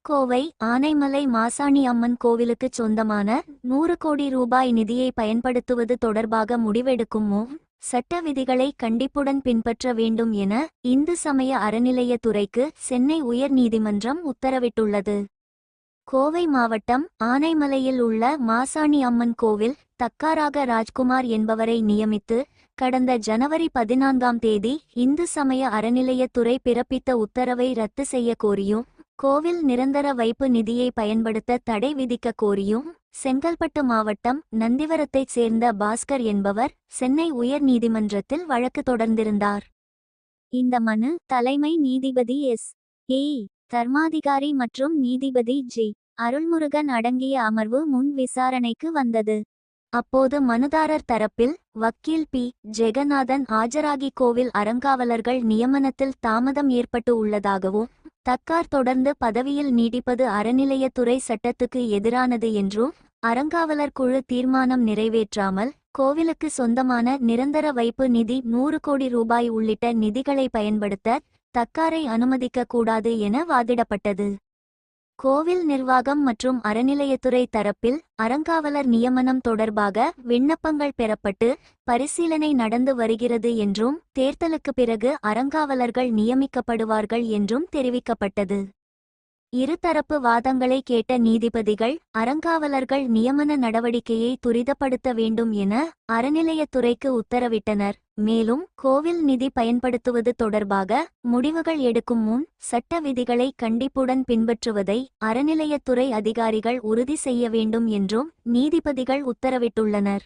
கோவை ஆனைமலை மாசாணி அம்மன் கோவிலுக்குச் சொந்தமான 100 கோடி ரூபாய் நிதியை பயன்படுத்துவது தொடர்பாக முடிவெடுக்கும் முன் சட்ட விதிகளை கண்டிப்புடன் பின்பற்ற வேண்டும் என இந்து சமய அறநிலையத்துறைக்கு சென்னை உயர்நீதிமன்றம் உத்தரவிட்டுள்ளது. கோவை மாவட்டம் ஆனைமலையில் உள்ள மாசாணி அம்மன் கோவில் தக்காராக ராஜ்குமார் என்பவரை நியமித்து கடந்த ஜனவரி 14ஆம் தேதி இந்து சமய அறநிலையத்துறை பிறப்பித்த உத்தரவை ரத்து செய்ய கோரியும் கோவில் நிரந்தர வைப்பு நிதியை பயன்படுத்த தடை விதிக்க கோரியும் செங்கல்பட்டு மாவட்டம் நந்திவரத்தைச் சேர்ந்த பாஸ்கர் என்பவர் சென்னை உயர் நீதிமன்றத்தில் வழக்கு தொடர்ந்திருந்தார். இந்த மனு தலைமை நீதிபதி எஸ்.ஏ. தர்மாதிகாரி மற்றும் நீதிபதி ஜி. அருள்முருகன் அடங்கிய அமர்வு முன் விசாரணைக்கு வந்தது. அப்போது மனுதாரர் தரப்பில் வக்கீல் பி. ஜெகநாதன் ஆஜராகி கோவில் அறங்காவலர்கள் நியமனத்தில் தாமதம் ஏற்பட்டு உள்ளதாகவும் தக்கார் தொடர்ந்து பதவியில் நீடிப்பது அறநிலையத்துறை சட்டத்துக்கு எதிரானது என்றும் அறங்காவலர் குழு தீர்மானம் நிறைவேற்றாமல் கோவிலுக்கு சொந்தமான நிரந்தர வைப்பு நிதி 100 கோடி ரூபாய் உள்ளிட்ட நிதிகளை பயன்படுத்த தக்காரை அனுமதிக்க கூடாது என வாதிடப்பட்டது. கோவில் நிர்வாகம் மற்றும் அறநிலையத்துறை தரப்பில் அறங்காவலர் நியமனம் தொடர்பாக விண்ணப்பங்கள் பெறப்பட்டு பரிசீலனை நடந்து வருகிறது என்றும் தேர்தலுக்கு பிறகு அறங்காவலர்கள் நியமிக்கப்படுவார்கள் என்றும் தெரிவிக்கப்பட்டது. இருதரப்பு வாதங்களை கேட்ட நீதிபதிகள் அறங்காவலர்கள் நியமன நடவடிக்கையை துரிதப்படுத்த வேண்டும் என அறநிலையத்துறைக்கு உத்தரவிட்டனர். மேலும் கோவில் நிதி பயன்படுத்துவது தொடர்பாக முடிவுகள் எடுக்கும் முன் சட்ட விதிகளை கண்டிப்புடன் பின்பற்றுவதை அறநிலையத்துறை அதிகாரிகள் உறுதி செய்ய வேண்டும் என்றும் நீதிபதிகள் உத்தரவிட்டுள்ளனர்.